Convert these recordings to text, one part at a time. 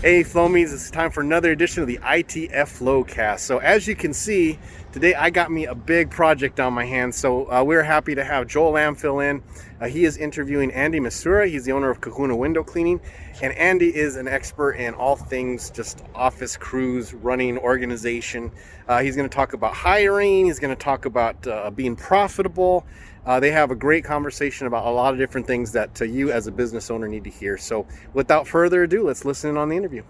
Hey, Flowmies, it's time for another edition of the ITF Flowcast. So, as you can see, today I got me a big project on my hands. So, we're happy to have Joel Lamb fill in. He is interviewing Andy Misiura. He's the owner of Kahuna Window Cleaning. And Andy is an expert in all things just office crews, running organization. He's going to talk about hiring, he's going to talk about being profitable. They have a great conversation about a lot of different things that you as a business owner need to hear. So without further ado, let's listen in on the interview.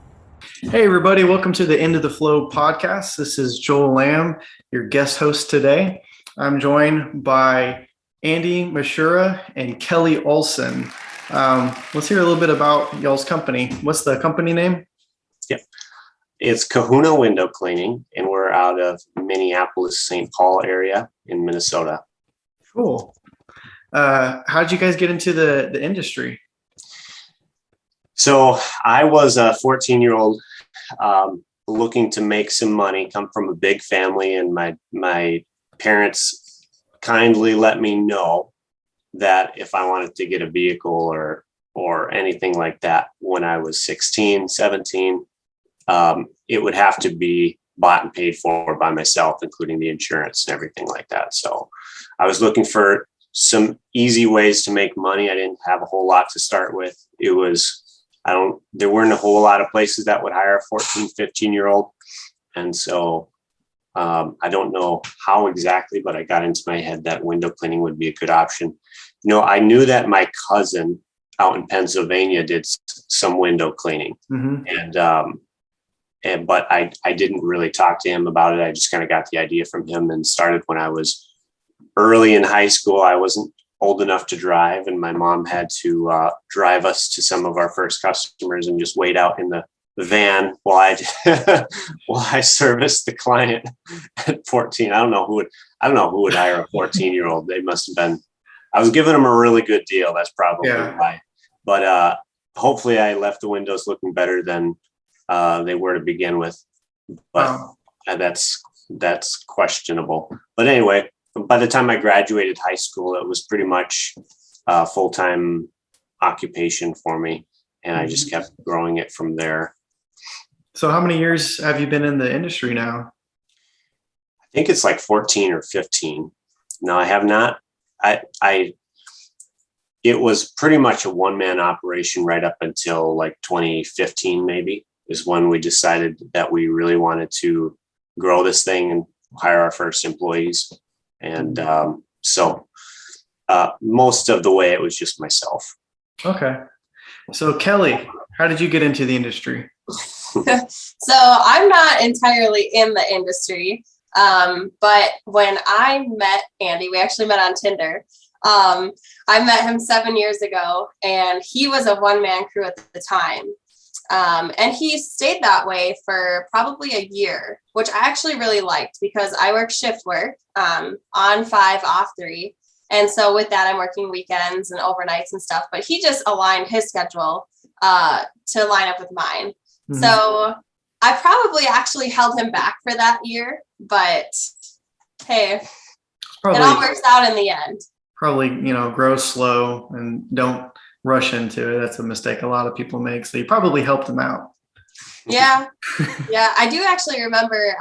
Hey, everybody. Welcome to the End of the Flow podcast. This is Joel Lamb, your guest host today. I'm joined by Andy Misiura and Kelly Olson. Let's hear a little bit about y'all's company. What's the company name? Yep. It's Kahuna Window Cleaning, and we're out of Minneapolis, St. Paul area in Minnesota. Cool. How did you guys get into the industry? So I was a 14-year-old looking to make some money, come from a big family, and my parents kindly let me know that if I wanted to get a vehicle or anything like that when I was 16, 17, it would have to be bought and paid for by myself, including the insurance and everything like that. So I was looking for some easy ways to make money. I didn't have a whole lot to start with. There weren't a whole lot of places that would hire a 14, 15-year-old. And so I don't know how exactly, but I got into my head that window cleaning would be a good option. I knew that my cousin out in Pennsylvania did some window cleaning. Mm-hmm. But I didn't really talk to him about it. I just kind of got the idea from him and started when I was early in high school. I wasn't old enough to drive, and my mom had to drive us to some of our first customers and just wait out in the van while I serviced the client at 14. I don't know who would hire a 14-year-old. They must have been. I was giving them a really good deal. That's probably why. But hopefully, I left the windows looking better than they were to begin with. But that's questionable. But anyway. By the time I graduated high school, it was pretty much a full-time occupation for me. And I just kept growing it from there. So how many years have you been in the industry now? I think it's like 14 or 15. No, I have not. It was pretty much a one-man operation right up until like 2015, maybe, is when we decided that we really wanted to grow this thing and hire our first employees. And so most of the way it was just myself. Okay. So Kelly, how did you get into the industry? So I'm not entirely in the industry. But when I met Andy, we actually met on Tinder. I met him 7 years ago, and he was a one-man crew at the time. And he stayed that way for probably a year, which I actually really liked because I work shift work, on 5, off 3. And so with that, I'm working weekends and overnights and stuff, but he just aligned his schedule, to line up with mine. Mm-hmm. So I probably actually held him back for that year, but hey, it all works out in the end. Probably, grow slow and don't rush into it. That's a mistake a lot of people make. So you probably helped them out. Yeah. Yeah. I do actually remember,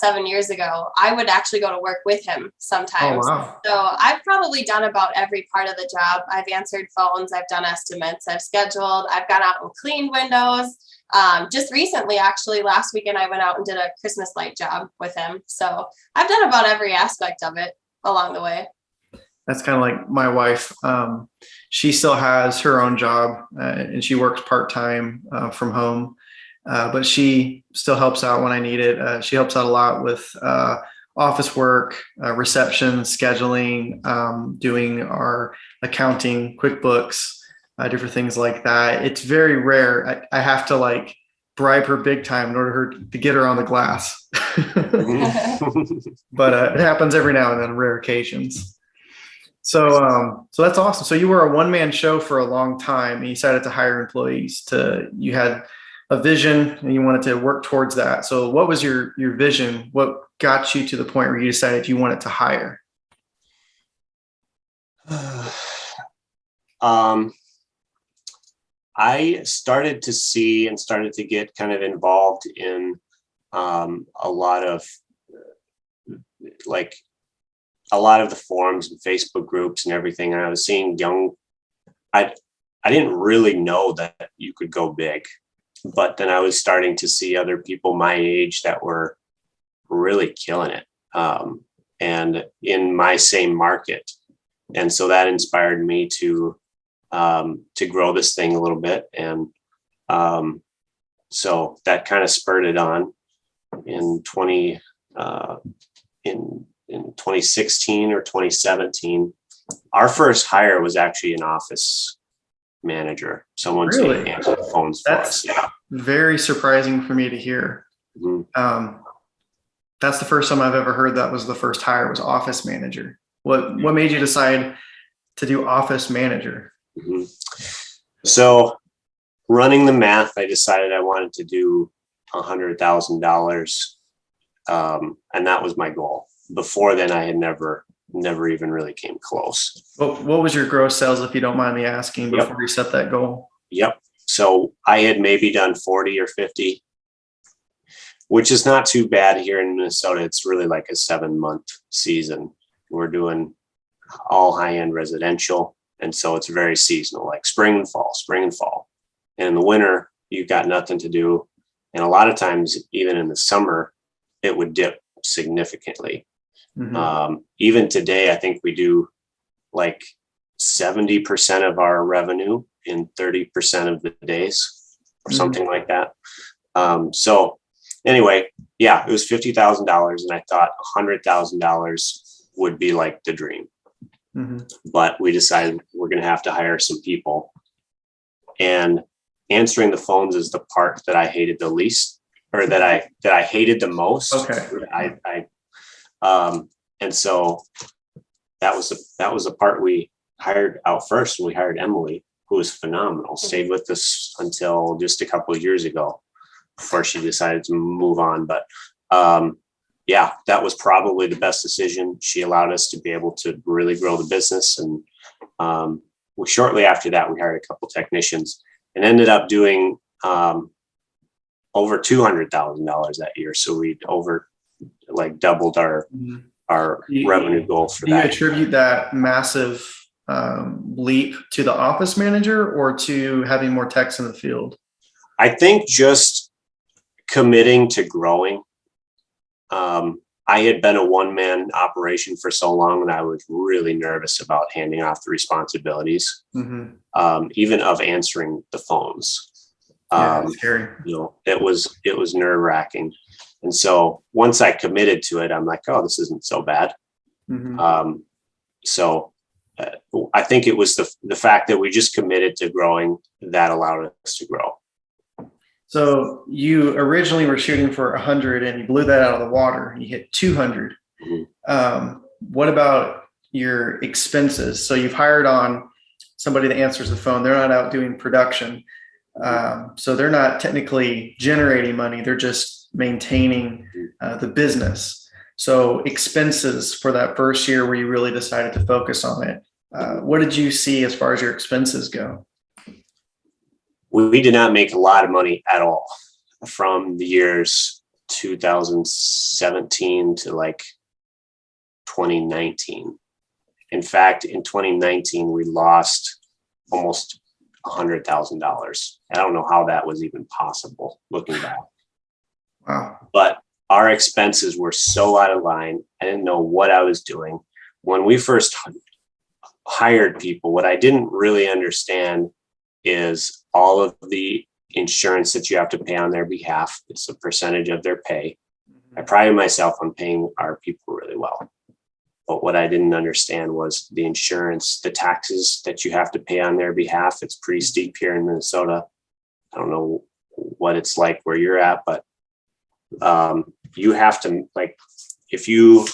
7 years ago, I would actually go to work with him sometimes. Oh, wow. So I've probably done about every part of the job. I've answered phones. I've done estimates. I've scheduled. I've gone out and cleaned windows. Just recently, actually, last weekend, I went out and did a Christmas light job with him. So I've done about every aspect of it along the way. That's kind of like my wife. She still has her own job and she works part-time from home, but she still helps out when I need it. She helps out a lot with office work, reception, scheduling, doing our accounting, QuickBooks, different things like that. It's very rare. I have to bribe her big time in order to get her on the glass. But it happens every now and then on rare occasions. So that's awesome. So you were a one-man show for a long time and you decided to hire employees. You had a vision and you wanted to work towards that. So what was your vision? What got you to the point where you decided you wanted to hire? I started to see and started to get kind of involved in a lot of the forums and Facebook groups and everything. And I was seeing I didn't really know that you could go big, but then I was starting to see other people my age that were really killing it, and in my same market. And so that inspired me to grow this thing a little bit. And so that kind of spurted on in 2016 or 2017. Our first hire was actually an office manager, someone Really? to answer the phones for us. Yeah. Very surprising for me to hear. Mm-hmm. That's the first time I've ever heard that was the first hire was office manager. What made you decide to do office manager? Mm-hmm. So running the math, I decided I wanted to do $100,000. And that was my goal. Before then, I had never even really came close. What was your gross sales, if you don't mind me asking, before Yep. you set that goal? Yep. So I had maybe done 40 or 50, which is not too bad here in Minnesota. It's really like a 7-month season. We're doing all high-end residential. And so it's very seasonal, like spring and fall. And in the winter, you've got nothing to do. And a lot of times, even in the summer, it would dip significantly. Mm-hmm. Even today, I think we do like 70% of our revenue in 30% of the days or something like that. So anyway, yeah, it was $50,000, and I thought $100,000 would be like the dream. Mm-hmm. But we decided we're going to have to hire some people, and answering the phones is the part that I hated the least, or that I hated the most. Okay. And so that was the part we hired out first. And we hired Emily, who was phenomenal, stayed with us until just a couple of years ago before she decided to move on. But yeah, that was probably the best decision. She allowed us to be able to really grow the business. And shortly after that, we hired a couple technicians and ended up doing over $200,000 that year. So we doubled our revenue goal for that. Do you attribute that massive leap to the office manager or to having more techs in the field? I think just committing to growing. I had been a one-man operation for so long, and I was really nervous about handing off the responsibilities, even of answering the phones. Scary. It was nerve-wracking. And so once I committed to it, I'm like, oh, this isn't so bad. So I think it was the fact that we just committed to growing that allowed us to grow. So you originally were shooting for 100 and you blew that out of the water. You hit 200. What about your expenses? So you've hired on somebody that answers the phone. They're not out doing production. So they're not technically generating money. They're just maintaining the business. So expenses for that first year where you really decided to focus on it. What did you see as far as your expenses go? We did not make a lot of money at all from the years 2017 to like 2019. In fact, in 2019, we lost almost $100,000. I don't know how that was even possible looking back. Wow. But our expenses were so out of line. I didn't know what I was doing. When we first hired people, what I didn't really understand is all of the insurance that you have to pay on their behalf. It's a percentage of their pay. I prided myself on paying our people really well. But what I didn't understand was the insurance, the taxes that you have to pay on their behalf. It's pretty steep here in Minnesota. I don't know what it's like where you're at, but you have to, like, if you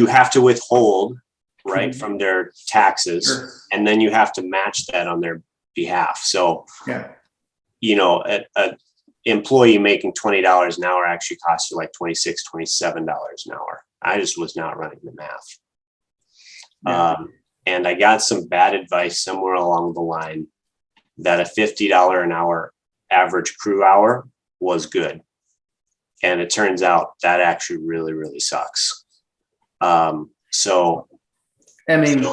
have to withhold right from their taxes, and then you have to match that on their behalf. So, an employee making $20 an hour actually costs you like $26, $27 an hour. I just was not running the math. And I got some bad advice somewhere along the line that a $50 an hour average crew hour was good. And it turns out that actually really, really sucks. So, I mean,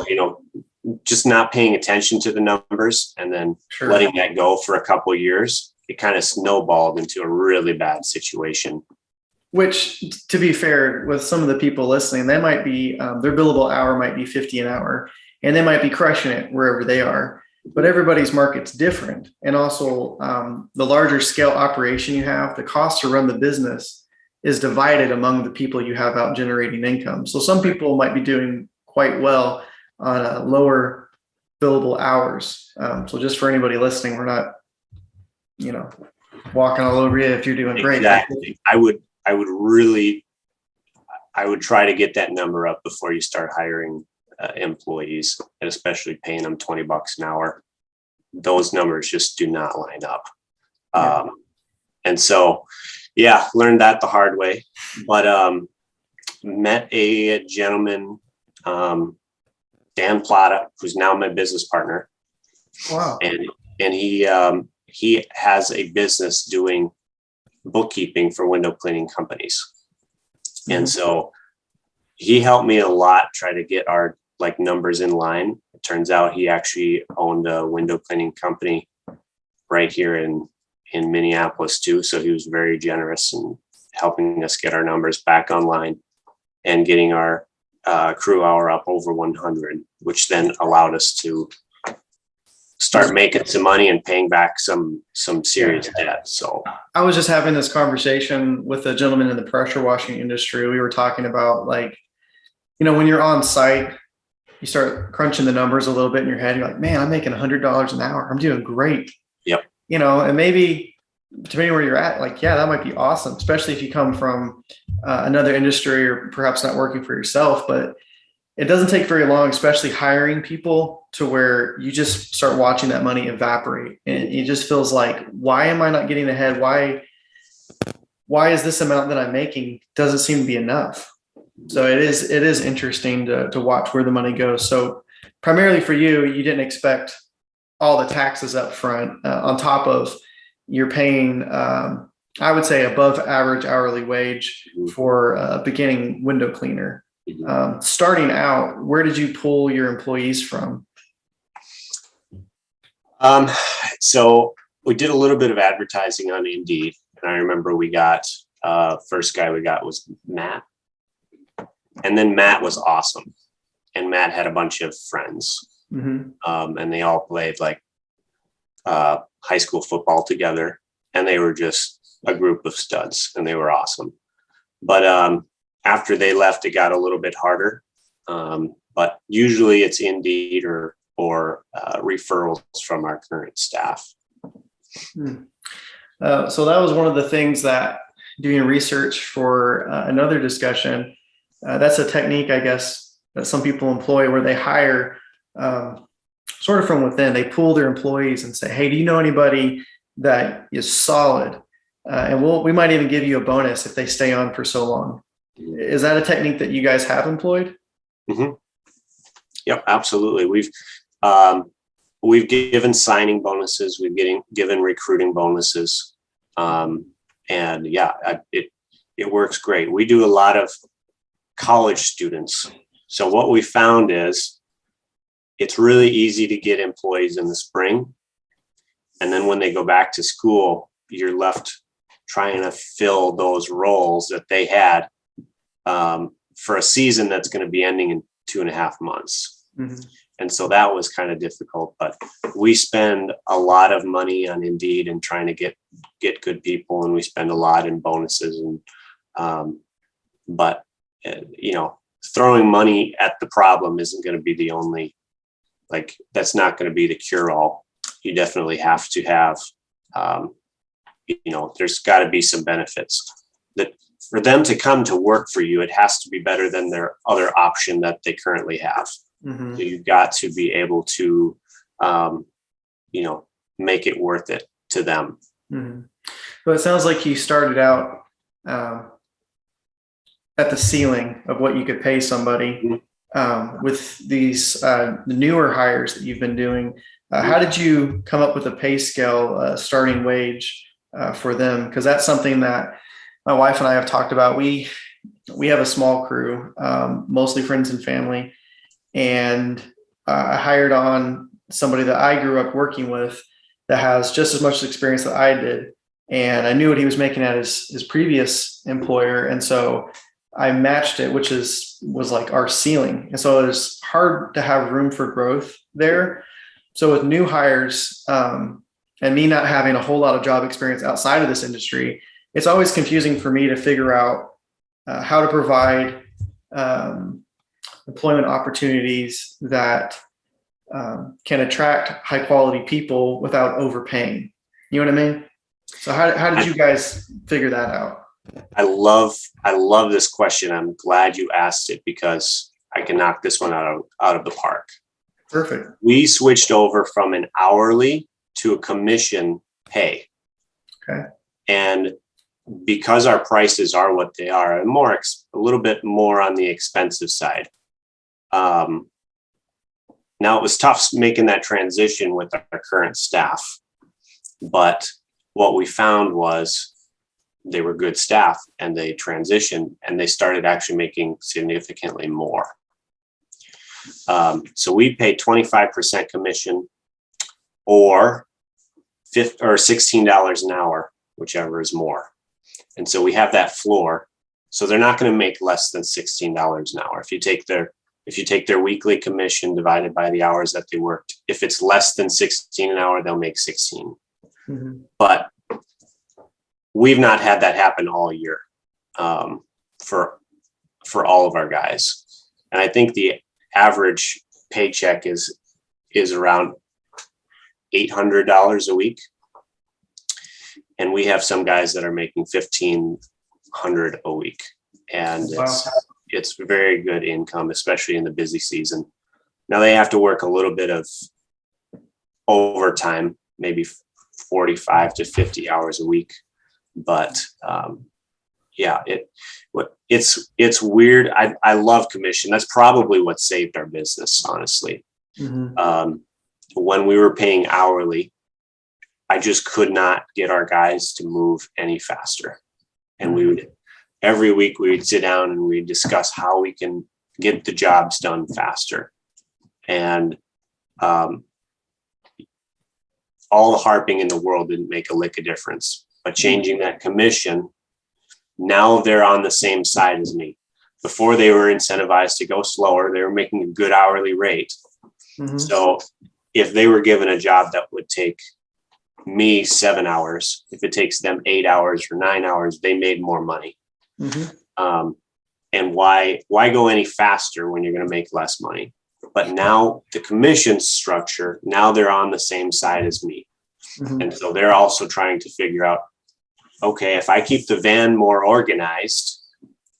just not paying attention to the numbers and then sure. letting that go for a couple of years, it kind of snowballed into a really bad situation. Which, to be fair, with some of the people listening, they might be, their billable hour might be 50 an hour, and they might be crushing it wherever they are. But everybody's market's different. And also, the larger scale operation you have, the cost to run the business is divided among the people you have out generating income. So some people might be doing quite well on lower billable hours. So just for anybody listening, we're not, walking all over you if you're doing great. Exactly. I would try to get that number up before you start hiring employees, and especially paying them $20 an hour. Those numbers just do not line up. And so, learned that the hard way, but met a gentleman, Dan Plott, who's now my business partner. Wow. And he has a business doing bookkeeping for window cleaning companies. Mm-hmm. And so he helped me a lot try to get our numbers in line. It turns out he actually owned a window cleaning company right here in Minneapolis too. So he was very generous in helping us get our numbers back online and getting our crew hour up over 100, which then allowed us to start making some money and paying back some serious debt. So I was just having this conversation with a gentleman in the pressure washing industry. We were talking about when you're on site, you start crunching the numbers a little bit in your head. You're like, man, I'm making $100 an hour. I'm doing great. Yep. And maybe depending where you're at, that might be awesome, especially if you come from another industry or perhaps not working for yourself. But it doesn't take very long, especially hiring people, to where you just start watching that money evaporate. And it just feels like, why am I not getting ahead? Why is this amount that I'm making doesn't seem to be enough? So it is interesting to watch where the money goes. So primarily for you, you didn't expect all the taxes up front on top of you're paying, I would say, above average hourly wage for a beginning window cleaner. Starting out, where did you pull your employees from? So we did a little bit of advertising on Indeed, and I remember we got first guy we got was Matt, and then Matt was awesome, and Matt had a bunch of friends, and they all played high school football together, and they were just a group of studs, and they were awesome. But after they left, it got a little bit harder. But usually it's Indeed or referrals from our current staff. So that was one of the things that, doing research for another discussion, that's a technique, I guess, that some people employ, where they hire sort of from within. They pull their employees and say, hey, do you know anybody that is solid? And we might even give you a bonus if they stay on for so long. Is that a technique that you guys have employed? Mm-hmm. Yep, absolutely. We've given signing bonuses. We've given recruiting bonuses. It works great. We do a lot of college students. So what we found is it's really easy to get employees in the spring. And then when they go back to school, you're left trying to fill those roles that they had for a season that's going to be ending in 2.5 months. Mm-hmm. And so that was kind of difficult, but we spend a lot of money on Indeed and trying to get good people. And we spend a lot in bonuses but throwing money at the problem isn't going to be the only, that's not going to be the cure all. You definitely have to have, there's got to be some benefits that for them to come to work for you. It has to be better than their other option that they currently have. Mm-hmm. So you've got to be able to, make it worth it to them. Mm-hmm. Well, it sounds like you started out at the ceiling of what you could pay somebody. Mm-hmm. with these the newer hires that you've been doing. How did you come up with a pay scale, starting wage for them? Because that's something that my wife and I have talked about. We have a small crew, mostly friends and family, and I hired on somebody that I grew up working with that has just as much experience that I did. And I knew what he was making at his previous employer. And so I matched it, which was like our ceiling. And so it was hard to have room for growth there. So with new hires, and me not having a whole lot of job experience outside of this industry, it's always confusing for me to figure out how to provide employment opportunities that can attract high quality people without overpaying. You know what I mean? So how did you guys figure that out? I love this question. I'm glad you asked it because I can knock this one out of the park. Perfect. We switched over from an hourly to a commission pay. Okay. And because our prices are what they are, and a little bit more on the expensive side. Now it was tough making that transition with our current staff, but what we found was they were good staff and they transitioned and they started actually making significantly more. So we pay 25% commission or $16 an hour, whichever is more. And so we have that floor. So they're not going to make less than $16 an hour. If you take their weekly commission divided by the hours that they worked, if it's less than 16 an hour, they'll make 16. Mm-hmm. But we've not had that happen all year for all of our guys. And I think the average paycheck is around $800 a week. And we have some guys that are making $1,500 a week. And wow. It's very good income, especially in the busy season. Now they have to work a little bit of overtime, maybe 45 to 50 hours a week. But it's weird. I love commission. That's probably what saved our business, honestly. Mm-hmm. When we were paying hourly, I just could not get our guys to move any faster. And every week we would sit down and we'd discuss how we can get the jobs done faster. And all the harping in the world didn't make a lick of difference. But changing that commission, now they're on the same side as me. Before they were incentivized to go slower, they were making a good hourly rate. Mm-hmm. So if they were given a job that would take me 7 hours, if it takes them 8 hours or 9 hours, they made more money. Mm-hmm. And why go any faster when you're going to make less money? But now the commission structure, now they're on the same side as me. Mm-hmm. And so they're also trying to figure out, okay, if I keep the van more organized,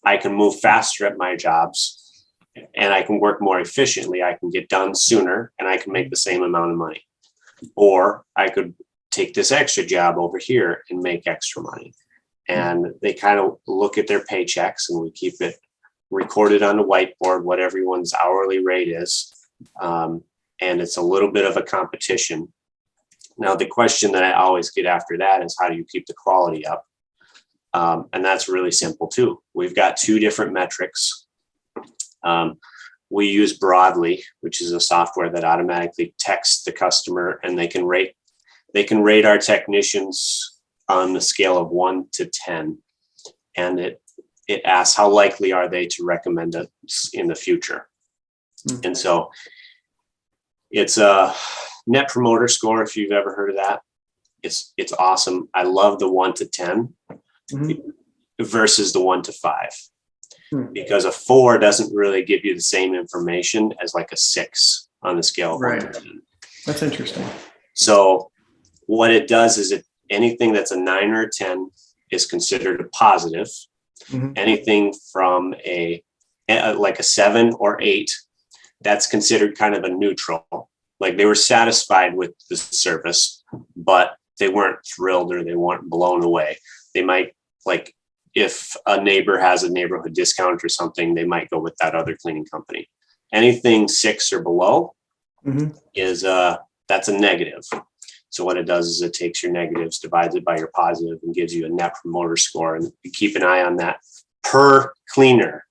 I can move faster at my jobs and I can work more efficiently. I can get done sooner and I can make the same amount of money. Or I could take this extra job over here and make extra money. And they kind of look at their paychecks and we keep it recorded on the whiteboard, what everyone's hourly rate is. And it's a little bit of a competition. Now, the question that I always get after that is how do you keep the quality up? And that's really simple too. We've got 2 different metrics. We use Broadly, which is a software that automatically texts the customer and they can rate our technicians on the scale of 1 to 10. And it asks how likely are they to recommend us in the future. Mm-hmm. And so it's a Net Promoter Score, if you've ever heard of that. It's awesome. I love the 1 to 10 mm-hmm. versus the 1 to 5 mm-hmm. because a 4 doesn't really give you the same information as like a 6 on the scale of 1 to 10. That's interesting. So what it does is anything that's a 9 or a 10 is considered a positive. Mm-hmm. Anything from like a 7 or 8, that's considered kind of a neutral. Like they were satisfied with the service, but they weren't thrilled or they weren't blown away. They might, like if a neighbor has a neighborhood discount or something, they might go with that other cleaning company. Anything 6 or below Mhm. is that's a negative. So what it does is it takes your negatives, divides it by your positive, and gives you a net promoter score. And you keep an eye on that per cleaner.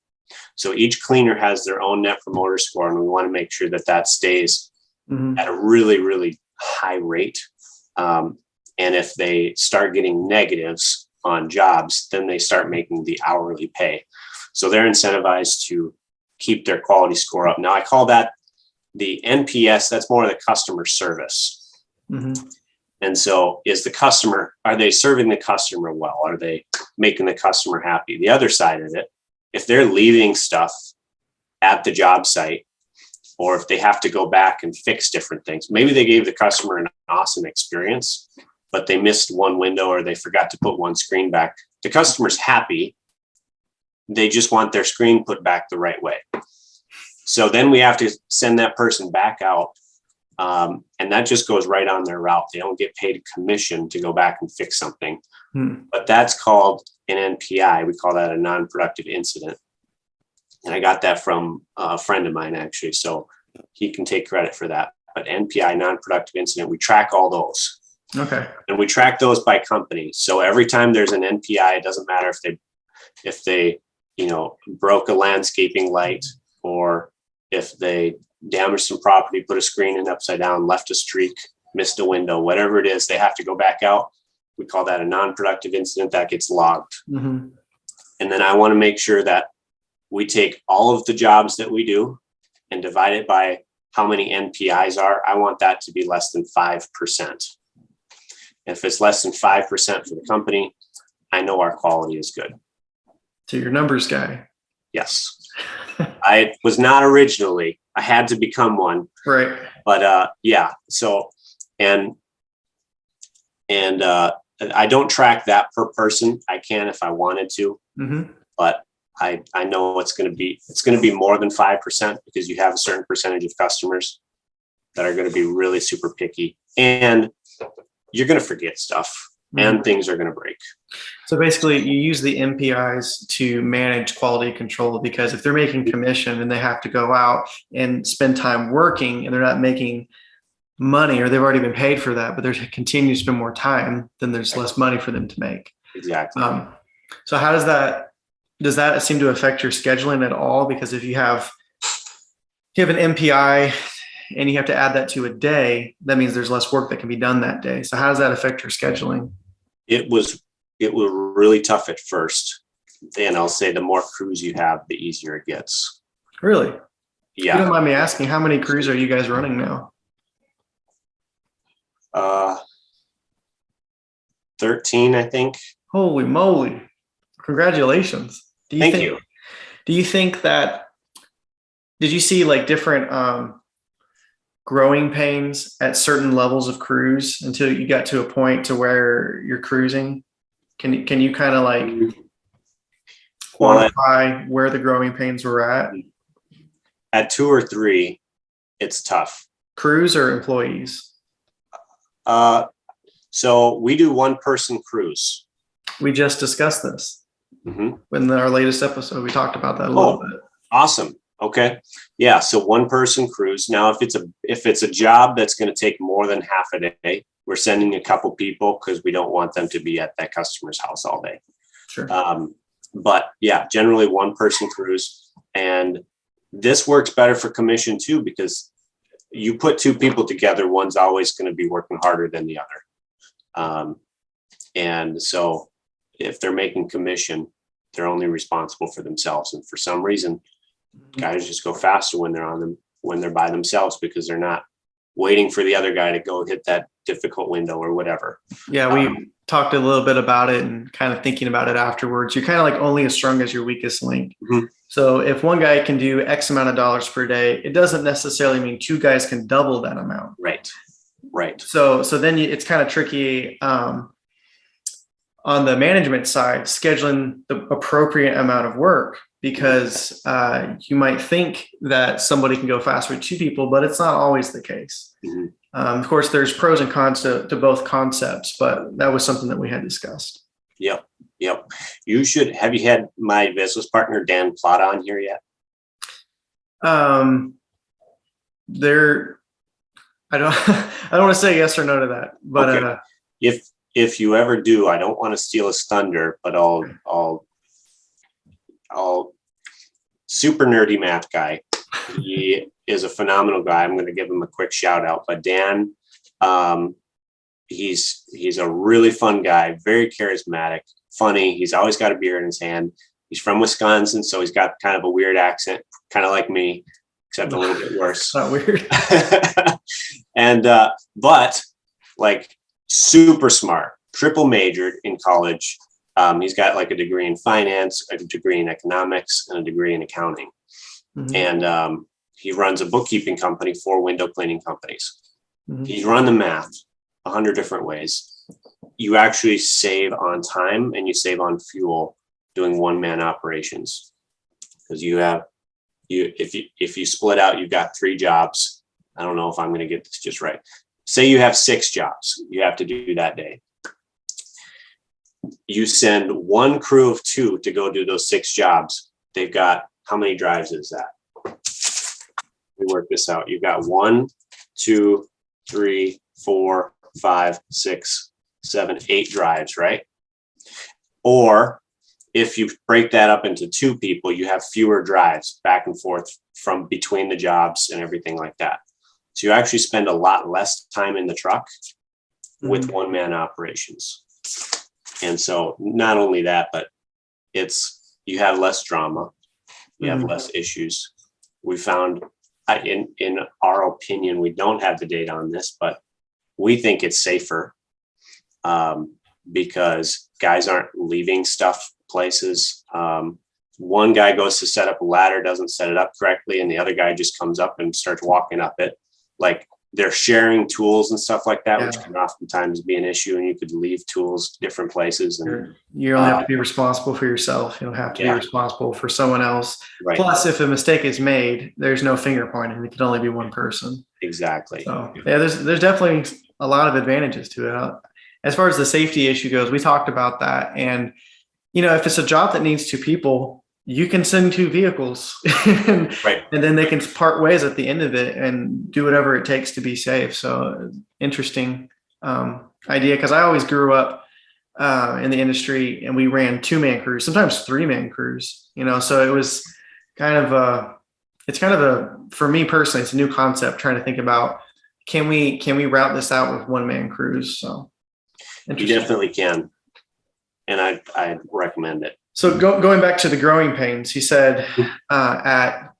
So each cleaner has their own net promoter score, and we want to make sure that that stays Mhm. at a really, really high rate. And if they start getting negatives on jobs, then they start making the hourly pay. So they're incentivized to keep their quality score up. Now, I call that the NPS. That's more of the customer service. Mhm. And so are they serving the customer well? Are they making the customer happy? The other side of it, if they're leaving stuff at the job site, or if they have to go back and fix different things, maybe they gave the customer an awesome experience, but they missed one window or they forgot to put one screen back. The customer's happy. They just want their screen put back the right way. So then we have to send that person back out. And that just goes right on their route. They don't get paid a commission to go back and fix something. But that's called an NPI. We call that a non-productive incident. And I got that from a friend of mine, actually. So he can take credit for that. But NPI, non-productive incident, we track all those. Okay. And we track those by company. So every time there's an NPI, it doesn't matter if they broke a landscaping light, or if they damaged some property, put a screen in upside down, left a streak, missed a window, whatever it is, they have to go back out. We call that a non-productive incident. That gets logged. Mhm. And then I want to make sure that we take all of the jobs that we do and divide it by how many NPIs are. I want that to be less than 5%. If it's less than 5% for the company, I know our quality is good. So you're a numbers guy. Yes. I was not originally. I had to become one. Right. But yeah. So and I don't track that per person. I can if I wanted to, Mhm. but I know it's going to be more than 5%, because you have a certain percentage of customers that are going to be really super picky, and you're going to forget stuff, and things are going to break. So basically, you use the MPIs to manage quality control, because if they're making commission and they have to go out and spend time working and they're not making money, or they've already been paid for that, but they're continuing to spend more time, then there's less money for them to make. Exactly. So how does that seem to affect your scheduling at all? Because if you have an MPI and you have to add that to a day, that means there's less work that can be done that day. So how does that affect your scheduling? It was really tough at first. And I'll say the more crews you have, the easier it gets. Really? Yeah. If you don't mind me asking, how many crews are you guys running now? 13, I think. Holy moly. Congratulations. Thank you. Do you think that, did you see like different growing pains at certain levels of crews until you got to a point to where you're cruising? Can you kind of like quantify where the growing pains were at? At 2 or 3, it's tough. Crews or employees? So we do 1-person crews. We just discussed this Mm-hmm. in our latest episode. We talked about that a little bit. Awesome. Okay. Yeah. So 1-person crews. Now, if it's a job that's going to take more than half a day, we're sending a couple people, because we don't want them to be at that customer's house all day. Sure. But yeah, generally 1-person crews. And this works better for commission too, because you put 2 people together, one's always going to be working harder than the other. And so if they're making commission, they're only responsible for themselves. And for some reason, guys just go faster when they're by themselves, because they're not waiting for the other guy to go hit that difficult window or whatever. Yeah, we talked a little bit about it and kind of thinking about it afterwards. You're kind of like only as strong as your weakest link. Mm-hmm. So if one guy can do X amount of dollars per day, it doesn't necessarily mean 2 guys can double that amount. Right. So then it's kind of tricky on the management side, scheduling the appropriate amount of work, because you might think that somebody can go faster with 2 people, but it's not always the case. Mm-hmm. Of course, there's pros and cons to both concepts, but that was something that we had discussed. Yep. Have you had my business partner, Dan Plott, on here yet? There, I don't, I don't want to say yes or no to that, but Okay. If you ever do, I don't want to steal his thunder, but I'll super nerdy math guy. He is a phenomenal guy. I'm going to give him a quick shout out. But Dan, he's a really fun guy, very charismatic, funny. He's always got a beer in his hand. He's from Wisconsin, so he's got kind of a weird accent, kind of like me, except a little bit worse. not weird. And but like super smart, triple majored in college. He's got like a degree in finance, a degree in economics, and a degree in accounting. Mm-hmm. And he runs a bookkeeping company for window cleaning companies. Mm-hmm. He's run the math 100 different ways. You actually save on time and you save on fuel doing one-man operations, because if you split out, you've got 3 jobs. I don't know if I'm going to get this just right. Say you have 6 jobs you have to do that day. You send one crew of 2 to go do those 6 jobs. They've got, how many drives is that? We work this out. You've got 1, 2, 3, 4, 5, 6, 7, 8 drives, right? Or if you break that up into 2 people, you have fewer drives back and forth from between the jobs and everything like that. So you actually spend a lot less time in the truck with one-man operations. And so not only that, but you have less drama, you have less issues. We found, in our opinion, we don't have the data on this, but we think it's safer because guys aren't leaving stuff places. One guy goes to set up a ladder, doesn't set it up correctly, and the other guy just comes up and starts walking up it. Like, they're sharing tools and stuff like that, which can oftentimes be an issue, and you could leave tools different places. And you only have to be responsible for yourself. You don't have to be responsible for someone else. Right. Plus, if a mistake is made, there's no finger pointing. It can only be one person. Exactly. So there's definitely a lot of advantages to it. As far as the safety issue goes, we talked about that. And, if it's a job that needs 2 people, you can send 2 vehicles and then they can part ways at the end of it and do whatever it takes to be safe. So interesting idea, because I always grew up in the industry and we ran 2-man crews, sometimes 3-man crews, so it was for me personally, it's a new concept trying to think about, can we route this out with 1-man crews? So you definitely can. And I recommend it. So going back to the growing pains, he said at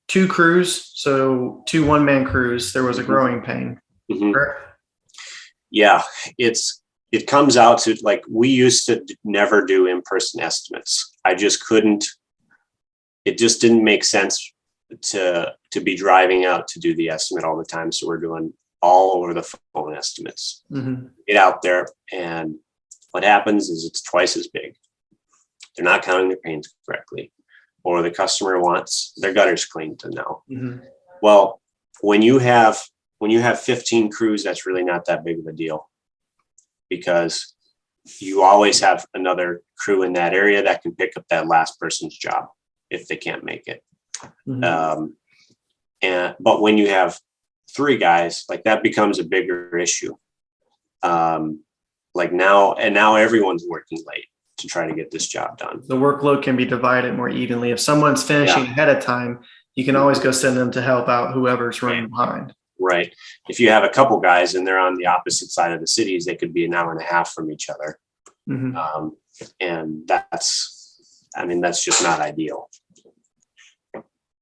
2 crews, so 2 1-man crews, there was a growing pain. Mm-hmm. Yeah, it comes out to, like, we used to never do in-person estimates. I just couldn't. It just didn't make sense to be driving out to do the estimate all the time. So we're doing all over the phone estimates. Mm-hmm. Get out there, and what happens is it's twice as big. They're not counting their pains correctly, or the customer wants their gutters cleaned to know. Mm-hmm. Well, when you have 15 crews, that's really not that big of a deal, because you always have another crew in that area that can pick up that last person's job if they can't make it. Mm-hmm. But when you have 3 guys, like, that becomes a bigger issue. Like now everyone's working late to try to get this job done. The workload can be divided more evenly. If someone's finishing ahead of time, you can always go send them to help out whoever's running behind. Right. If you have a couple guys and they're on the opposite side of the cities, they could be an hour and a half from each other. Mm-hmm. And that's just not ideal.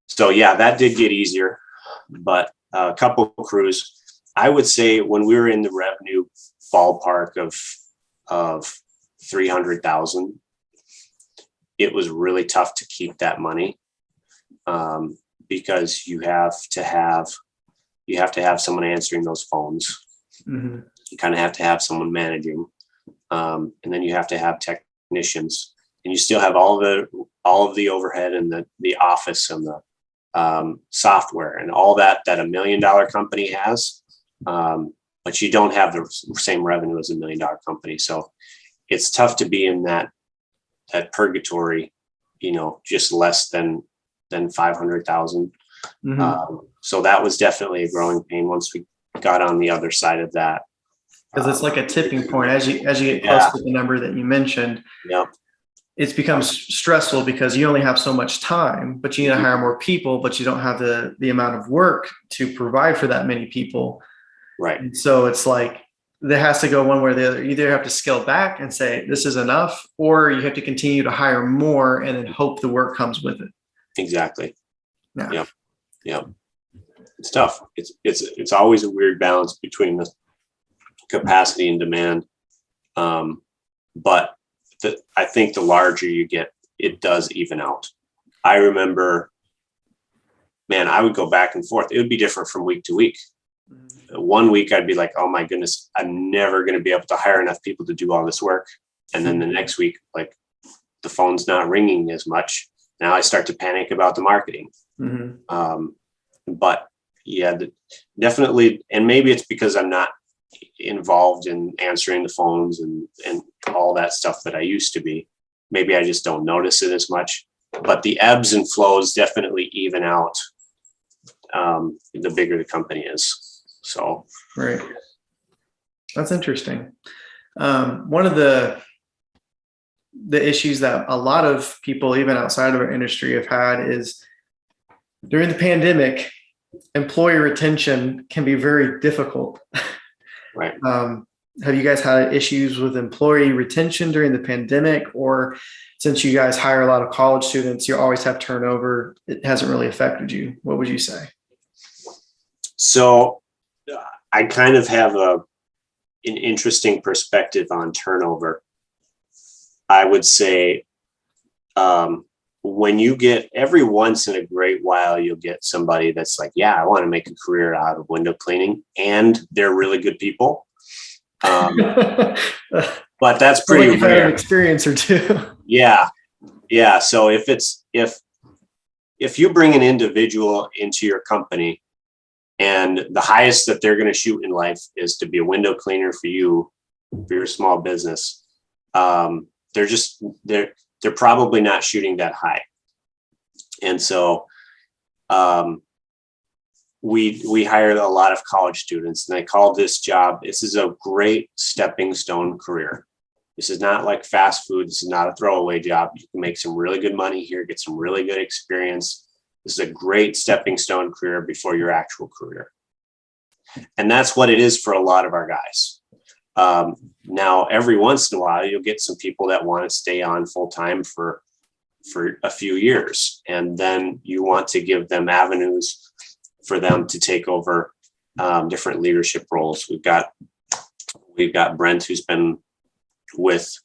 So that did get easier, but a couple of crews, I would say, when we were in the revenue ballpark of 300,000, it was really tough to keep that money, because you have to have someone answering those phones. Mm-hmm. You kind of have to have someone managing, and then you have to have technicians, and you still have all of the overhead and the office and the software and all that $1 million company has. But you don't have the same revenue as $1 million company. So it's tough to be in that purgatory, just less than than 500,000. Mm-hmm. So that was definitely a growing pain once we got on the other side of that. Because it's like a tipping point as you get close Yeah. to the number that you mentioned. Yep. It becomes stressful because you only have so much time, but you need to hire more people, but you don't have the amount of work to provide for that many people. Right. And so it's like there has to go one way or the other. You either have to scale back and say this is enough, or you have to continue to hire more and then hope the work comes with it. Exactly. Yeah. Yep. Yep. It's tough. It's always a weird balance between the capacity and demand. But I think the larger you get, it does even out. I remember, man, I would go back and forth. It would be different from week to week. One week I'd be like, oh my goodness, I'm never going to be able to hire enough people to do all this work. And then the next week, like the phone's not ringing as much. Now I start to panic about the marketing. Mm-hmm. But yeah, definitely. And maybe it's because I'm not involved in answering the phones and all that stuff that I used to be. Maybe I just don't notice it as much, but the ebbs and flows definitely even out the bigger the company is. So, Right. That's interesting. One of the issues that a lot of people, even outside of our industry, have had is during the pandemic, employee retention can be very difficult. right. Have you guys had issues with employee retention during the pandemic, or since you guys hire a lot of college students, you always have turnover, it hasn't really affected you? What would you say? So I kind of have an interesting perspective on turnover. I would say when you get every once in a great while, you'll get somebody that's like, yeah, I want to make a career out of window cleaning, and they're really good people. But that's pretty you've had rare. an experience or two. Yeah. So if you bring an individual into your company and the highest that they're going to shoot in life is to be a window cleaner for you, for your small business, they're probably not shooting that high. And so we hired a lot of college students, and I called this is a great stepping stone career. This is not like fast food. This is not a throwaway job. You can make some really good money here, get some really good experience. This is a great stepping stone career before your actual career. And that's what it is for a lot of our guys. Now, every once in a while, you'll get some people that want to stay on full time for a few years. And then you want to give them avenues for them to take over different leadership roles. We've got Brent, who's been with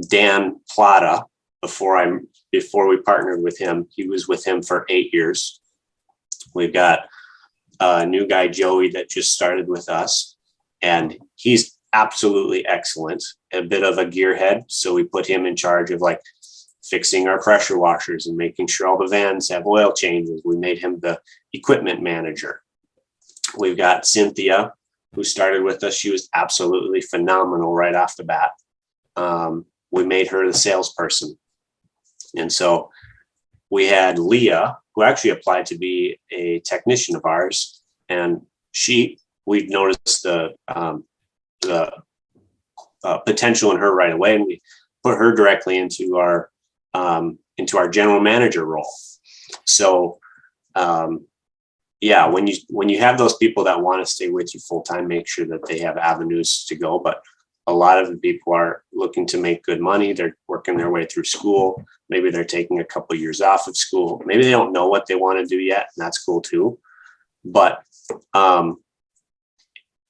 Dan Plott before we partnered with him. He was with him for 8 years. We've got a new guy, Joey, that just started with us, and he's absolutely excellent, a bit of a gearhead. So we put him in charge of like fixing our pressure washers and making sure all the vans have oil changes. We made him the equipment manager. We've got Cynthia, who started with us. She was absolutely phenomenal right off the bat. We made her the salesperson. And so we had Leah, who actually applied to be a technician of ours. And we'd noticed the potential in her right away. And we put her directly into our general manager role. So, when you have those people that want to stay with you full time, make sure that they have avenues to go. But a lot of the people are looking to make good money. They're working their way through school. Maybe they're taking a couple of years off of school. Maybe they don't know what they want to do yet, and that's cool too. But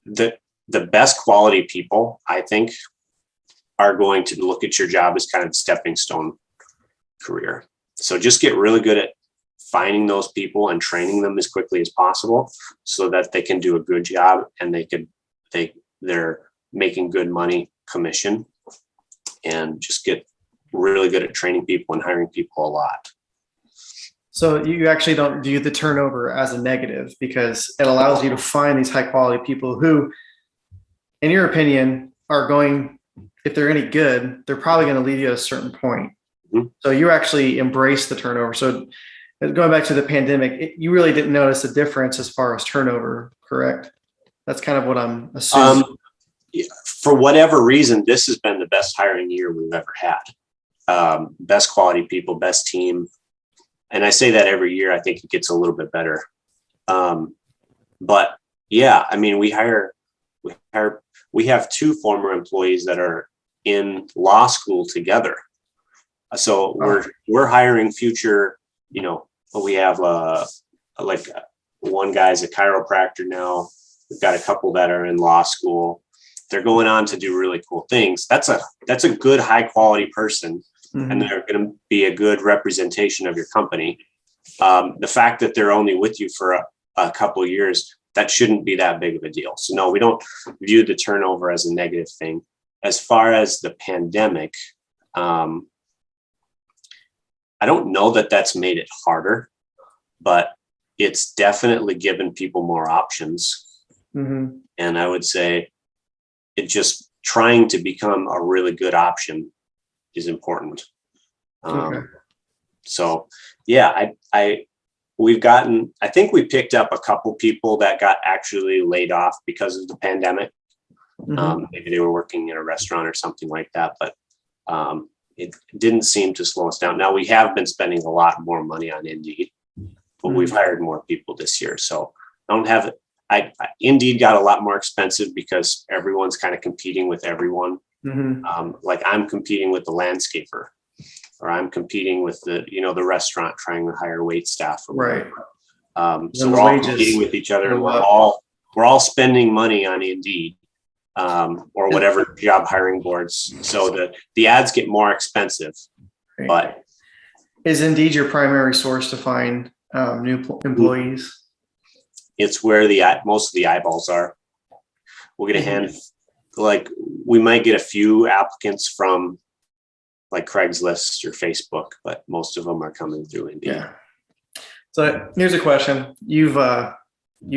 the best quality people, I think, are going to look at your job as kind of a stepping stone career. So just get really good at finding those people and training them as quickly as possible so that they can do a good job and they're making good money commission, and just get really good at training people and hiring people a lot. So you actually don't view the turnover as a negative, because it allows you to find these high quality people who, in your opinion, are going, if they're any good, they're probably going to leave you at a certain point. Mm-hmm. So you actually embrace the turnover. So going back to the pandemic, you really didn't notice a difference as far as turnover, correct? That's kind of what I'm assuming. For whatever reason, this has been the best hiring year we've ever had. Best quality people, best team. And I say that every year. I think it gets a little bit better. But yeah, I mean, we have 2 former employees that are in law school together. So we're hiring future, we have like one guy's a chiropractor now. We've got a couple that are in law school. They're going on to do really cool things. That's a good, high quality person. Mm-hmm. And they're going to be a good representation of your company. The fact that they're only with you for a couple of years, that shouldn't be that big of a deal. So no, we don't view the turnover as a negative thing. As far as the pandemic, I don't know that that's made it harder, but it's definitely given people more options. Mm-hmm. And I would say it just trying to become a really good option is important. Okay. So yeah, I think we picked up a couple people that got actually laid off because of the pandemic. Mm-hmm. Maybe they were working in a restaurant or something like that, but it didn't seem to slow us down. Now we have been spending a lot more money on Indeed, but we've hired more people this year. So I don't have it. Indeed got a lot more expensive because everyone's kind of competing with everyone. Mm-hmm. Like I'm competing with the landscaper, or I'm competing with the restaurant trying to hire wait staff. Right. So we're all competing with each other, and we're all spending money on Indeed, or whatever job hiring boards. So the ads get more expensive. Right. But is Indeed your primary source to find new employees? It's where most of the eyeballs are. We'll get a hand. Like we might get a few applicants from like Craigslist or Facebook, but most of them are coming through Indeed. Yeah. So here's a question. You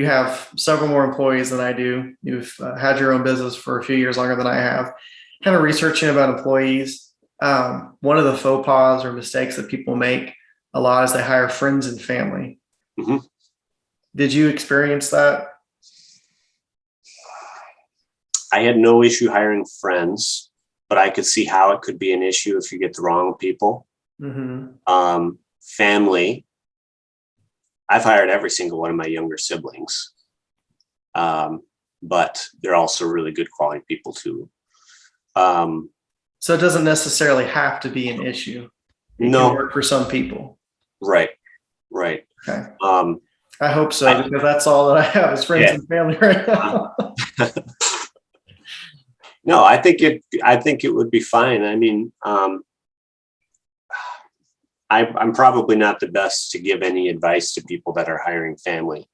have several more employees than I do. You've had your own business for a few years longer than I have. Kind of researching about employees. One of the faux pas or mistakes that people make a lot is they hire friends and family. Mm-hmm. Did you experience that? I had no issue hiring friends, but I could see how it could be an issue if you get the wrong people. Mm-hmm. Family. I've hired every single one of my younger siblings, but they're also really good quality people too. So it doesn't necessarily have to be an issue. It can work for some people. Right. Okay. I hope so, because that's all that I have is friends and family right now. No, I think it would be fine. I mean, I'm probably not the best to give any advice to people that are hiring family.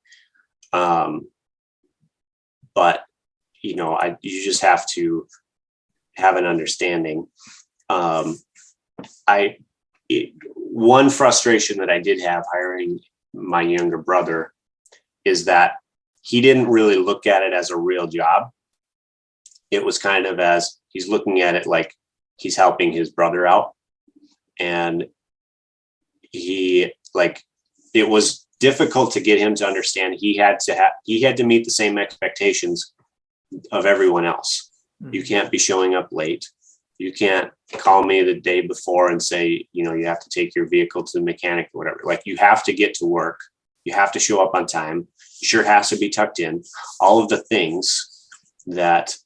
But you just have to have an understanding. One frustration that I did have hiring my younger brother is that he didn't really look at it as a real job. It was kind of as he's looking at it like he's helping his brother out. And it was difficult to get him to understand he had to meet the same expectations of everyone else. Mm-hmm. You can't be showing up late. You can't call me the day before and say, you have to take your vehicle to the mechanic or whatever. Like you have to get to work. You have to show up on time. Your shirt has to be tucked in. All of the things that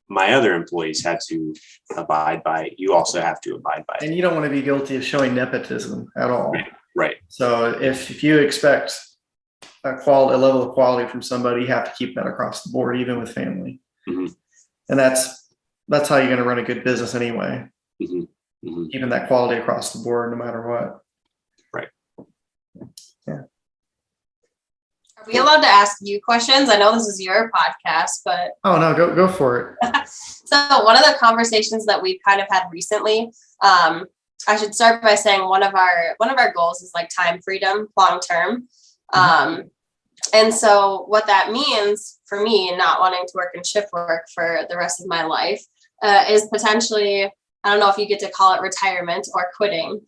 my other employees had to abide by, you also have to abide by. And you don't want to be guilty of showing nepotism at all. Right. So if you expect a level of quality from somebody, you have to keep that across the board, even with family. Mm-hmm. And that's how you're going to run a good business anyway. Mm-hmm. Mm-hmm. Keeping that quality across the board, no matter what. Right. Yeah. Are we allowed to ask you questions? I know this is your podcast, but oh no, go for it. So one of the conversations that we've kind of had recently, I should start by saying one of our goals is like time freedom long term. Mm-hmm. And so what that means for me, not wanting to work in shift work for the rest of my life, is potentially I don't know if you get to call it retirement or quitting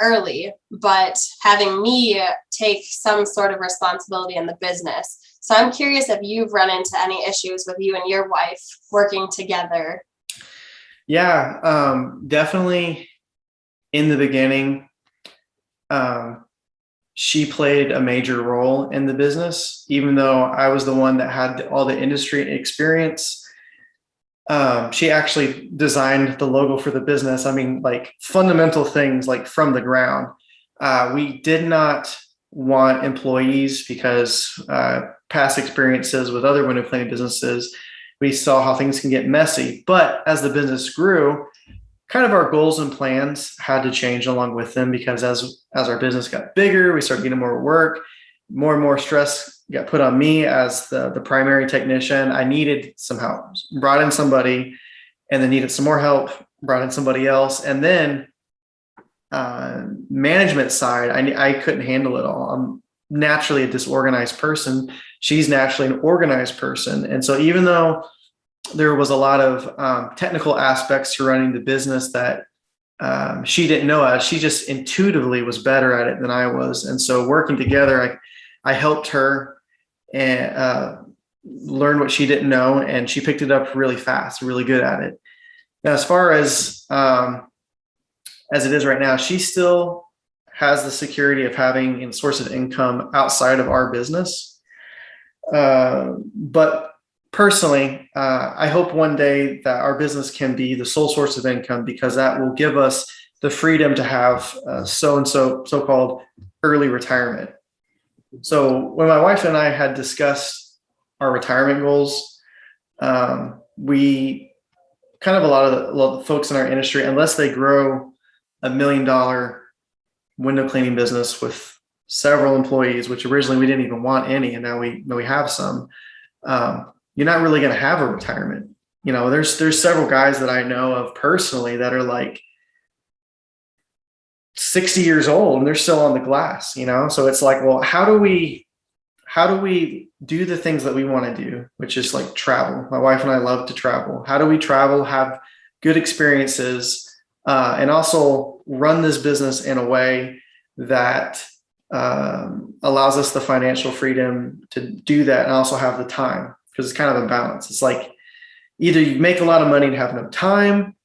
early, but having me take some sort of responsibility in the business. So I'm curious if you've run into any issues with you and your wife working together. Yeah, definitely in the beginning, she played a major role in the business, even though I was the one that had all the industry experience. She actually designed the logo for the business. I mean, like fundamental things like from the ground. We did not want employees because past experiences with other window cleaning businesses, we saw how things can get messy. But as the business grew, kind of our goals and plans had to change along with them, because as our business got bigger, we started getting more work, more and more stress got put on me as the primary technician. I needed some help, brought in somebody, and then needed some more help, brought in somebody else. And then management side, I couldn't handle it all. I'm naturally a disorganized person. She's naturally an organized person. And so even though there was a lot of technical aspects to running the business that she didn't know as, she just intuitively was better at it than I was. And so working together, I helped her and learn what she didn't know, and she picked it up really fast, really good at it. Now, as far as it is right now, she still has the security of having a source of income outside of our business. But personally, I hope one day that our business can be the sole source of income, because that will give us the freedom to have so-called early retirement. So when my wife and I had discussed our retirement goals, we kind of a lot of the folks in our industry, unless they grow $1 million window cleaning business with several employees, which originally we didn't even want any, and now we have some, you're not really going to have a retirement. You know, there's several guys that I know of personally that are like 60 years old and they're still on the glass, you know? So it's like, well, how do we do the things that we want to do, which is like travel? My wife and I love to travel. How do we travel, have good experiences, and also run this business in a way that allows us the financial freedom to do that and also have the time? Because it's kind of a balance. It's like either you make a lot of money and have no time,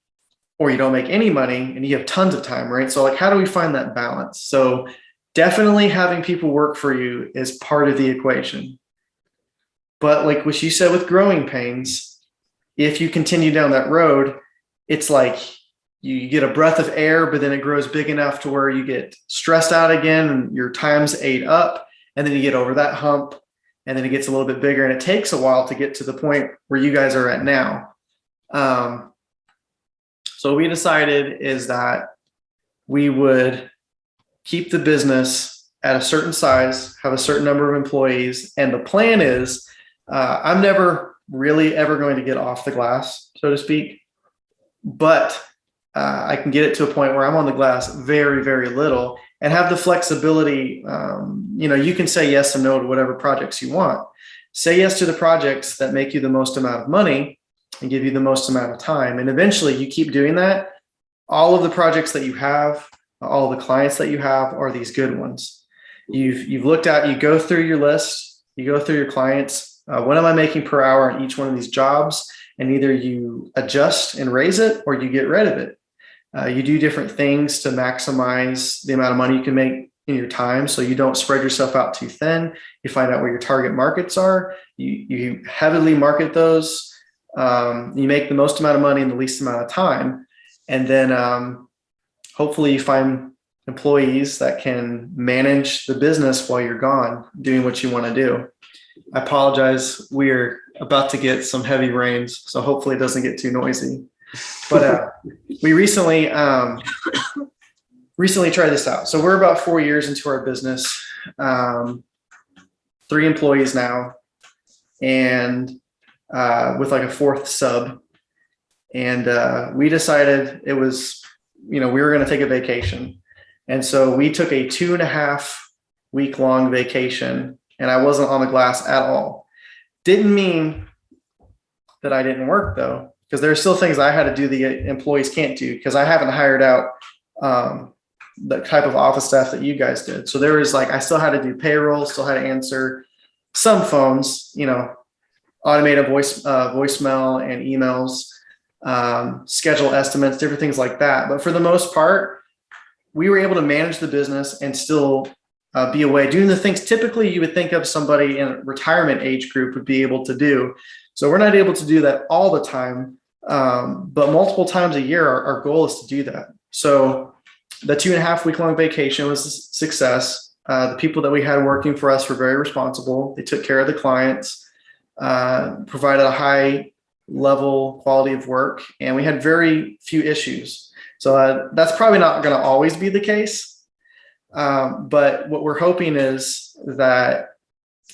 or you don't make any money and you have tons of time, right? So like, how do we find that balance? So definitely having people work for you is part of the equation. But like what you said with growing pains, if you continue down that road, it's like you get a breath of air, but then it grows big enough to where you get stressed out again and your time's ate up, and then you get over that hump, and then it gets a little bit bigger, and it takes a while to get to the point where you guys are at now. So what we decided is that we would keep the business at a certain size, have a certain number of employees. And the plan is, I'm never really ever going to get off the glass, so to speak, but I can get it to a point where I'm on the glass very, very little and have the flexibility. You can say yes and no to whatever projects you want. Say yes to the projects that make you the most amount of money and give you the most amount of time. And eventually you keep doing that. All of the projects that you have, all the clients that you have are these good ones. You've looked at, you go through your list, you go through your clients. What am I making per hour on each one of these jobs? And either you adjust and raise it or you get rid of it. You do different things to maximize the amount of money you can make in your time, so you don't spread yourself out too thin. You find out where your target markets are. You heavily market those. You make the most amount of money in the least amount of time. And then hopefully you find employees that can manage the business while you're gone doing what you want to do. I apologize. We're about to get some heavy rains, so hopefully it doesn't get too noisy. But we recently tried this out. So we're about 4 years into our business, 3 employees now, and with like a 4th sub. And we decided it was, we were going to take a vacation. And so we took a 2.5 week long vacation, and I wasn't on the glass at all. Didn't mean that I didn't work though. because there are still things I had to do the employees can't do because I haven't hired out the type of office staff that you guys did. So there was like, I still had to do payroll, still had to answer some phones, automated voicemail and emails, schedule estimates, different things like that. But for the most part, we were able to manage the business and still be away doing the things typically you would think of somebody in a retirement age group would be able to do. So we're not able to do that all the time, but multiple times a year, our goal is to do that. So the 2.5 week long vacation was a success. The people that we had working for us were very responsible. They took care of the clients, provided a high level quality of work, and we had very few issues. So that's probably not going to always be the case. But what we're hoping is that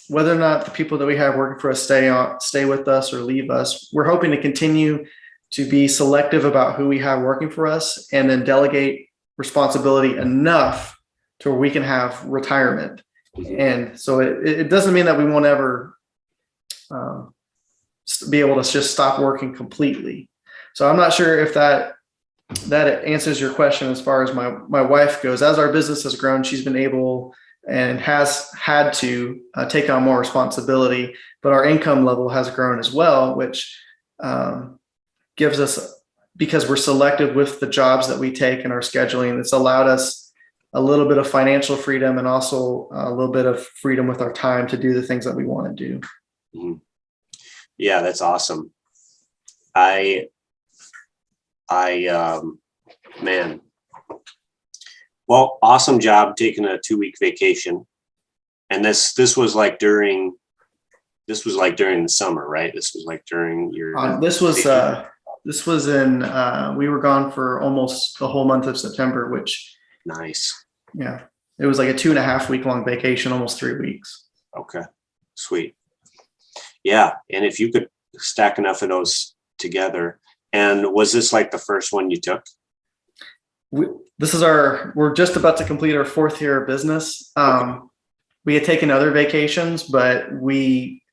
whether or not the people that we have working for us stay with us or leave us, we're hoping to continue to be selective about who we have working for us and then delegate responsibility enough to where we can have retirement. And so it doesn't mean that we won't ever be able to just stop working completely. So I'm not sure if that answers your question as far as my wife goes. As our business has grown, she's been able and has had to take on more responsibility, but our income level has grown as well, which gives us, because we're selective with the jobs that we take and our scheduling, it's allowed us a little bit of financial freedom and also a little bit of freedom with our time to do the things that we want to do. Mm-hmm. Yeah, that's awesome. Man, well, awesome job taking a 2-week vacation. And this was like during the summer, right? This was like during your this was in we were gone for almost the whole month of September, which nice. Yeah, it was like a 2.5 week long vacation, almost 3 weeks. Okay, sweet. Yeah, and if you could stack enough of those together. And was this like the first one you took? We're just about to complete our 4th year of business. We had taken other vacations, but we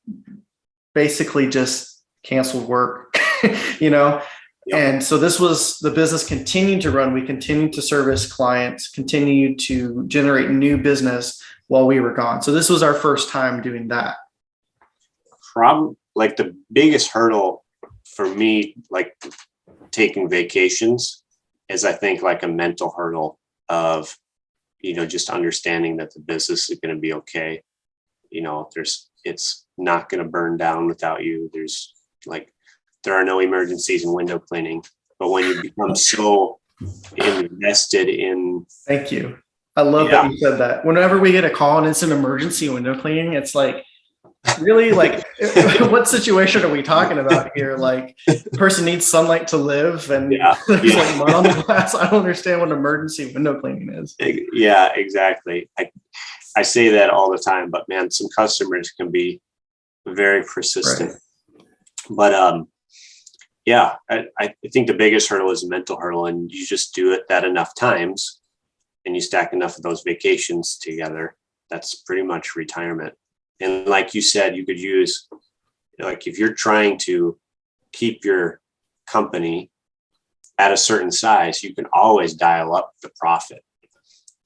basically just canceled work, Yep. And so this was, the business continued to run. We continued to service clients, continued to generate new business while we were gone. So this was our first time doing that. Like the biggest hurdle for me, like taking vacations, is I think like a mental hurdle of, just understanding that the business is going to be okay. It's not going to burn down without you. There are no emergencies in window cleaning, but when you become so invested in. Thank you. I love that you said that. Whenever we get a call and it's an emergency window cleaning, it's like, really, like, what situation are we talking about here? Like, the person needs sunlight to live, and there's like mud on the glass. I don't understand what emergency window cleaning is. Yeah, exactly. I say that all the time, but man, some customers can be very persistent. Right. But I think the biggest hurdle is a mental hurdle, and you just do it that enough times, and you stack enough of those vacations together. That's pretty much retirement. And like you said, you could use, like, if you're trying to keep your company at a certain size, you can always dial up the profit.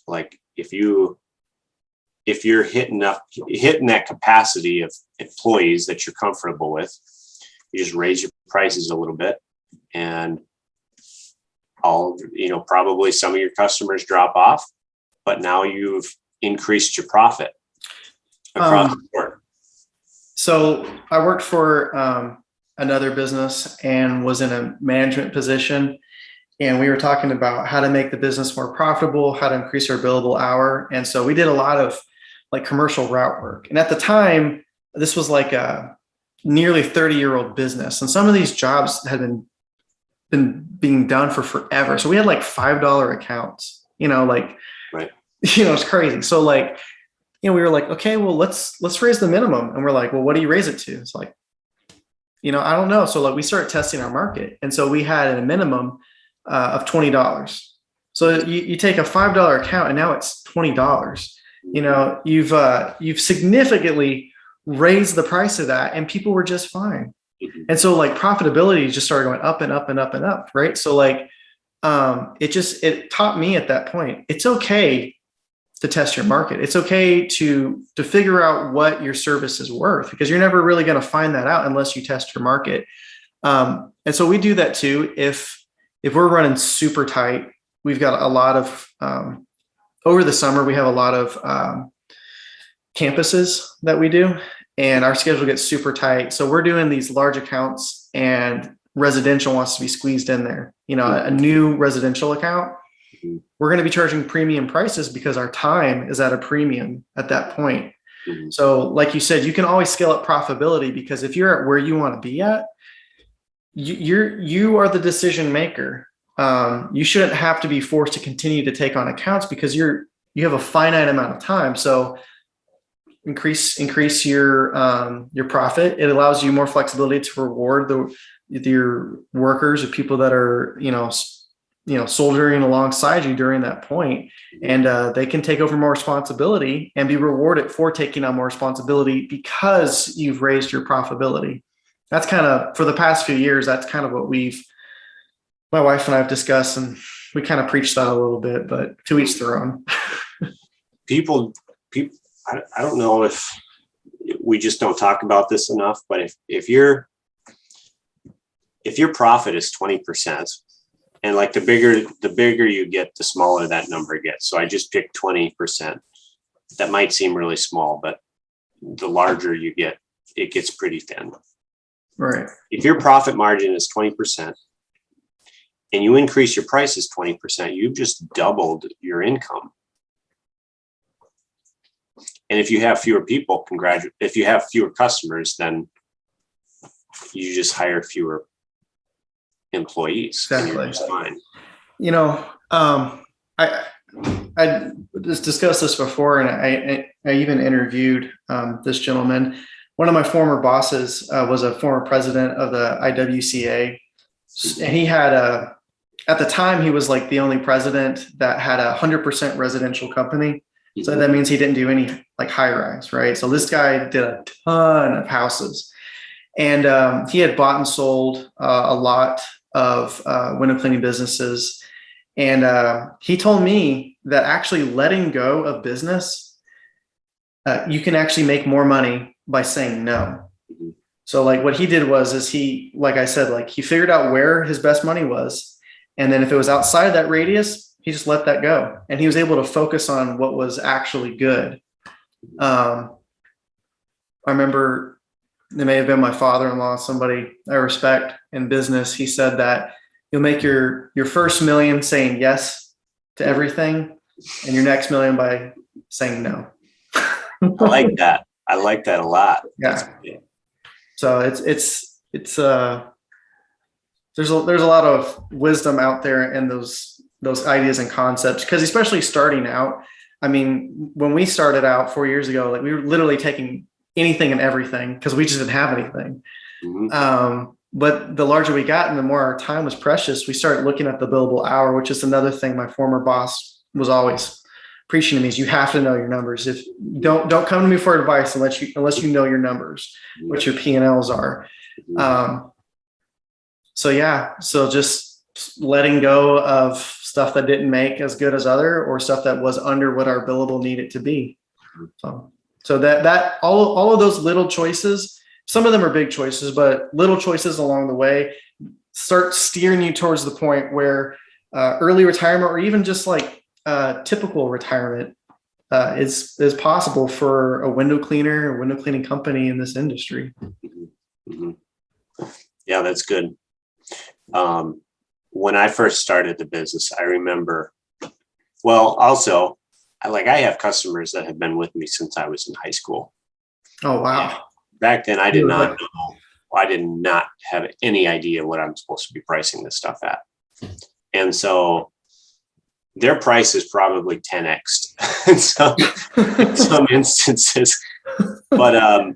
Like if you're hitting that capacity of employees that you're comfortable with, you just raise your prices a little bit, and probably some of your customers drop off, but now you've increased your profit across the board. So I worked for another business and was in a management position, and we were talking about how to make the business more profitable, how to increase our billable hour. And so we did a lot of like commercial route work. And at the time, this was like a nearly 30-year-old business. And some of these jobs had been being done for forever. So we had like $5 accounts, right. It's crazy. So like, we were like, okay, well, let's raise the minimum. And we're like, well, what do you raise it to? It's like, I don't know. So like we started testing our market. And so we had a minimum of $20. So you take a $5 account and now it's $20. You've significantly raised the price of that, and people were just fine. And so like profitability just started going up and up and up and up. Right. So like, it taught me at that point, it's okay to test your market. It's okay to figure out what your service is worth, because you're never really going to find that out unless you test your market. And so we do that too. If we're running super tight, we've got a lot of, over the summer, we have a lot of campuses that we do, and our schedule gets super tight. So we're doing these large accounts, and residential wants to be squeezed in there. You know, a new residential account, we're going to be charging premium prices because our time is at a premium at that point. So like you said, you can always scale up profitability, because if you're at where you want to be at, you are the decision maker. You shouldn't have to be forced to continue to take on accounts because you have a finite amount of time. So increase your profit. It allows you more flexibility to reward your workers or people that are, soldiering alongside you during that point. And they can take over more responsibility and be rewarded for taking on more responsibility because you've raised your profitability. That's kind of, for the past few years, that's kind of what my wife and I have discussed, and we kind of preach that a little bit, but to each their own. people, I don't know if we just don't talk about this enough, but if your profit is 20%, and like the bigger you get, the smaller that number gets. So I just picked 20%. That might seem really small, but the larger you get, it gets pretty thin. Right. If your profit margin is 20% and you increase your prices 20%, you've just doubled your income. And if you have fewer people, if you have fewer customers, then you just hire fewer employees. Exactly. And you're just fine. I just discussed this before, and I even interviewed this gentleman. One of my former bosses was a former president of the IWCA, and he had at the time, he was like the only president that had 100% residential company. So that means he didn't do any like high rise, right? So this guy did a ton of houses, and he had bought and sold a lot of window cleaning businesses. And he told me that actually letting go of business, you can actually make more money by saying no. So like what he did is he, like I said, like he figured out where his best money was. And then if it was outside of that radius, he just let that go. And he was able to focus on what was actually good. I remember it may have been my father-in-law, somebody I respect in business. He said that you'll make your first $1 million saying yes to everything, and your next $1 million by saying no. I like that. I like that a lot. Yeah. So there's a lot of wisdom out there in those ideas and concepts, because especially starting out, I mean, when we started out 4 years ago, like we were literally taking anything and everything because we just didn't have anything. But the larger we got and the more our time was precious, we started looking at the billable hour, which is another thing my former boss was always preaching to me, is you have to know your numbers. If don't come to me for advice unless you know your numbers, what your P&Ls are. So just letting go of stuff that didn't make as good as other, or stuff that was under what our billable needed to be. So that all of those little choices, some of them are big choices, but little choices along the way start steering you towards the point where early retirement, or even just like typical retirement, is possible for a window cleaner or window cleaning company in this industry. Yeah, that's good. When I first started the business, I remember, also, I have customers that have been with me since I was in high school. Oh, wow. Back then, I did not know. I did not have any idea what I'm supposed to be pricing this stuff at. And so their price is probably 10x in some instances. But,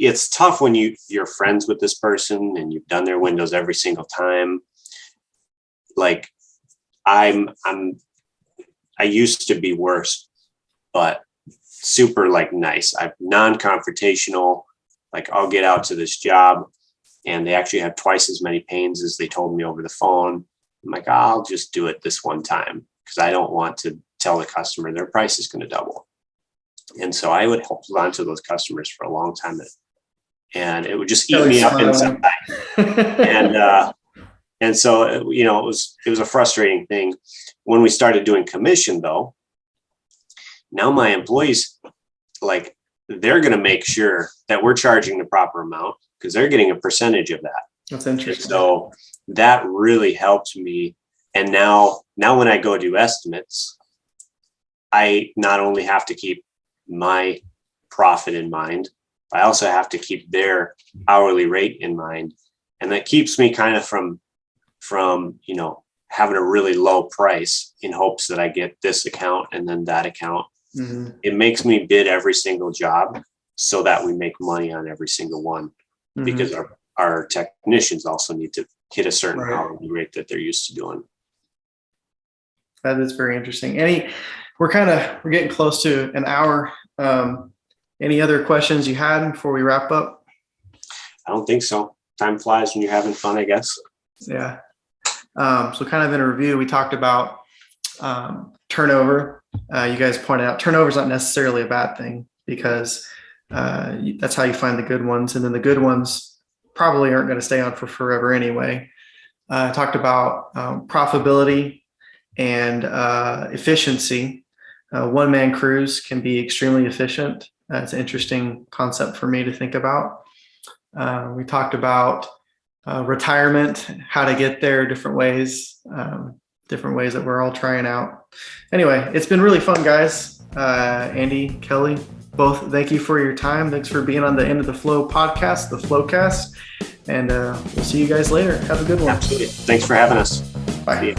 it's tough when you're friends with this person and you've done their windows every single time. Like I used to be worse, but super nice. I'm non-confrontational. Like I'll get out to this job and they actually have twice as many panes as they told me over the phone. I'm like, I'll just do it this one time because I don't want to tell the customer their price is going to double. And so I would hold on to those customers for a long time. And it would just eat me up inside. And so, you know, it was a frustrating thing. When we started doing commission though, now my employees, like, they're going to make sure that we're charging the proper amount because they're getting a percentage of that. That's interesting. So that really helped me. And now when I go do estimates, I not only have to keep my profit in mind, I also have to keep their hourly rate in mind. And that keeps me kind of from, you know, having a really low price in hopes that I get this account and then that account. Mm-hmm. It makes me bid every single job so that we make money on every single one, mm-hmm. because our technicians also need to hit a certain hourly rate that they're used to doing. That is very interesting. We're getting close to an hour. Any other questions you had before we wrap up? I don't think so. Time flies when you're having fun, I guess. Yeah. So kind of in a review, we talked about turnover. You guys pointed out turnover is not necessarily a bad thing because that's how you find the good ones. And then the good ones probably aren't going to stay on for forever anyway. Talked about profitability and efficiency. One-man crews can be extremely efficient. That's an interesting concept for me to think about. We talked about retirement, how to get there, different ways that we're all trying out. Anyway, it's been really fun, guys. Andy, Kelly, both, thank you for your time. Thanks for being on the End of the Flow podcast, the Flowcast. And we'll see you guys later. Have a good one. Absolutely. Thanks for having us. Bye.